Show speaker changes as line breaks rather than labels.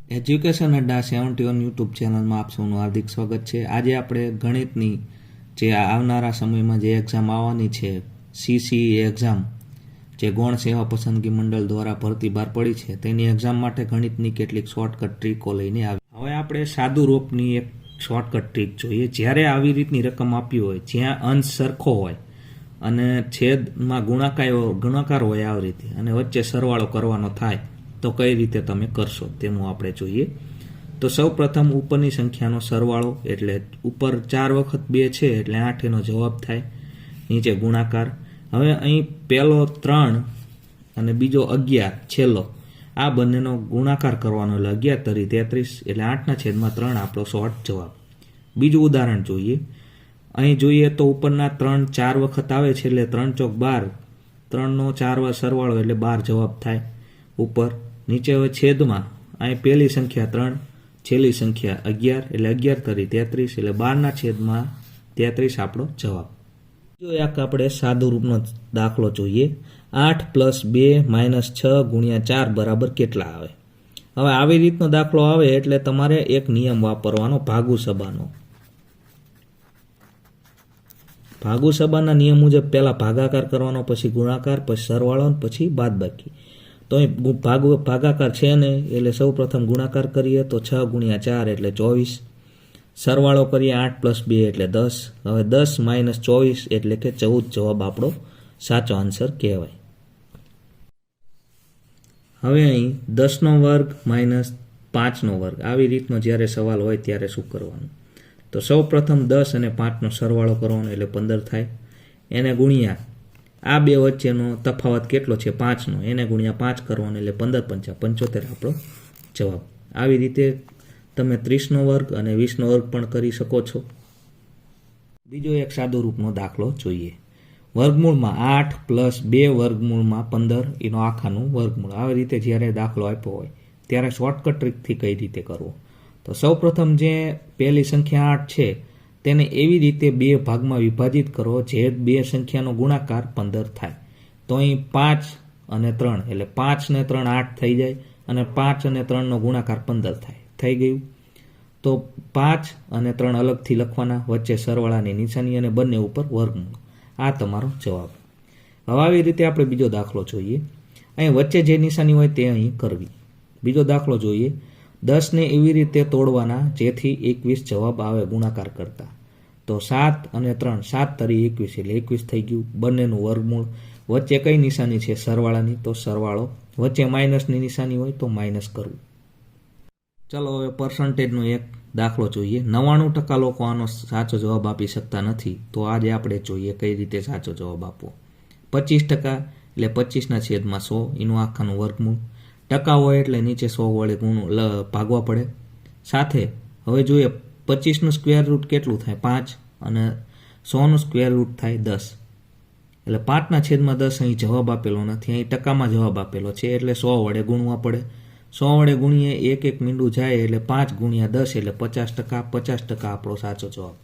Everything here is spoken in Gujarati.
એજ્યુકેશન અડ્ડા 71 યુટ્યુબ ચેનલમાં આપ સૌનું હાર્દિક સ્વાગત છે। આજે આપણે ગણિતની જે આવનારા સમયમાં જે એક્ઝામ આવવાની છે સીસીઈ એક્ઝામ, જે ગૌણ સેવા પસંદગી મંડળ દ્વારા ભરતી બહાર પડી છે, તેની એક્ઝામ માટે ગણિતની કેટલીક શોર્ટકટ ટ્રીકો લઈને આવી। હવે આપણે સાદુ રૂપની એક શોર્ટકટ ટ્રીક જોઈએ। જ્યારે આવી રીતની રકમ આપી હોય, જ્યાં અંશ સરખો હોય અને છેદમાં ગુણાકાર હોય આવી રીતે, અને વચ્ચે સરવાળો કરવાનો થાય તો કઈ રીતે તમે કરશો તેનું આપણે જોઈએ। તો સૌ પ્રથમ ઉપરની સંખ્યાનો સરવાળો, એટલે ઉપર 4 વખત 2 છે એટલે 8 એનો જવાબ થાય, નીચે ગુણાકાર। હવે અહીં પહેલો 3 અને બીજો 11 છેલ્લો, આ બંનેનો ગુણાકાર કરવાનો એટલે 11 તરી 33 એટલે 8/3 આપણો શોર્ટ જવાબ। બીજું ઉદાહરણ જોઈએ। અહીં જોઈએ તો ઉપરના 3 4 વખત આવે છે એટલે 3 ચોક 12, 3નો 4 વાર સરવાળો એટલે 12 જવાબ થાય ઉપર। નીચે હવે છેદમાં અહીં પહેલી સંખ્યા 3, છેલ્લી સંખ્યા 11 એટલે 11 તરી 33 એટલે 12/33 આપણો જવાબ। જો એક આપણે સાદુ રૂપનો દાખલો જોઈએ। 8 + 2 - 6 × 4 બરાબર કેટલા આવે? હવે આવી રીતનો દાખલો આવે એટલે તમારે એક નિયમ વાપરવાનો, ભાગુ સબાના નિયમ મુજબ પહેલા ભાગાકાર કરવાનો, પછી ગુણાકાર, પછી સરવાળો, પછી બાદબાકી। તો અહીં ભાગાકાર છે ને એટલે સૌ પ્રથમ ગુણાકાર કરીએ તો 6 × 4 એટલે 24, સરવાળો કરીએ 8 + 2 એટલે 10, હવે 10 - 24 એટલે કે 14 જવાબ આપણો સાચો આન્સર કહેવાય। હવે અહીં 10નો વર્ગ - 5નો વર્ગ, આવી રીતનો જ્યારે સવાલ હોય ત્યારે શું કરવાનું? તો સૌ પ્રથમ 10 અને 5નો સરવાળો કરવાનો એટલે 15 થાય, એને ગુણ્યા આ બે વચ્ચેનો તફાવત કેટલો છે 5નો, એને ગુણ્યા 5 કરવાનો એટલે 15 × 5 = 75 આપણો જવાબ। આવી રીતે તમે 30નો વર્ગ અને 20નો વર્ગ પણ કરી શકો છો। બીજો એક સાદો રૂપનો દાખલો જોઈએ। વર્ગમૂળમાં 8 + 2 વર્ગમૂળમાં 15 એનો આખાનું વર્ગમૂળ, આવી રીતે જ્યારે દાખલો આપ્યો હોય ત્યારે શોર્ટકટ ટ્રીકથી કઈ રીતે કરવો? તો સૌ પ્રથમ જે પહેલી સંખ્યા 8 છે તેને એવી રીતે 2 ભાગમાં વિભાજિત કરો જે બે સંખ્યાનો ગુણાકાર 15 થાય। તો અહીં 5 અને 3 એટલે 5 ને 3 8 થઈ જાય, અને 5 અને 3નો ગુણાકાર 15 થાય, થઈ ગયું। તો 5 અને 3 અલગથી લખવાના, વચ્ચે સરવાળાની નિશાની અને બંને ઉપર વર્ગમૂળ, આ તમારો જવાબ। હવે આવી રીતે આપણે બીજો દાખલો જોઈએ। અહીં વચ્ચે જે નિશાની હોય તે અહીં કરવી। બીજો દાખલો જોઈએ। 10 ને એવી રીતે તોડવાના જેથી 21 જવાબ આવે ગુણાકાર કરતા। તો 7 અને 3, 7 તરી 21 એટલે 21 થઈ ગયું, બંનેનું વર્ગમૂળ, વચ્ચે કઈ નિશાની છે સરવાળાની, તો સરવાળો, વચ્ચે માઇનસની નિશાની હોય તો માઇનસ કરવું। ચલો હવે પર્સન્ટેજનો એક દાખલો જોઈએ। 99% લોકો આનો સાચો જવાબ આપી શકતા નથી, તો આજે આપણે જોઈએ કઈ રીતે સાચો જવાબ આપવો। 25% એટલે 25/100 એનું આખાનું વર્ગમૂળ, ટકા હોય એટલે નીચે 100 વડે ભાગવા પડે। સાથે હવે જોઈએ 25નું સ્ક્વેર રૂટ કેટલું થાય 5, અને 100નું સ્ક્વેર રૂટ થાય 10, એટલે 5/10 અહીં જવાબ આપેલો નથી, અહીં ટકામાં જવાબ આપેલો છે એટલે 100 વડે ગુણવા પડે। 100 વડે ગુણીએ એક મીંડું જાય એટલે 5 × 10 એટલે 50%, 50% આપણો સાચો જવાબ।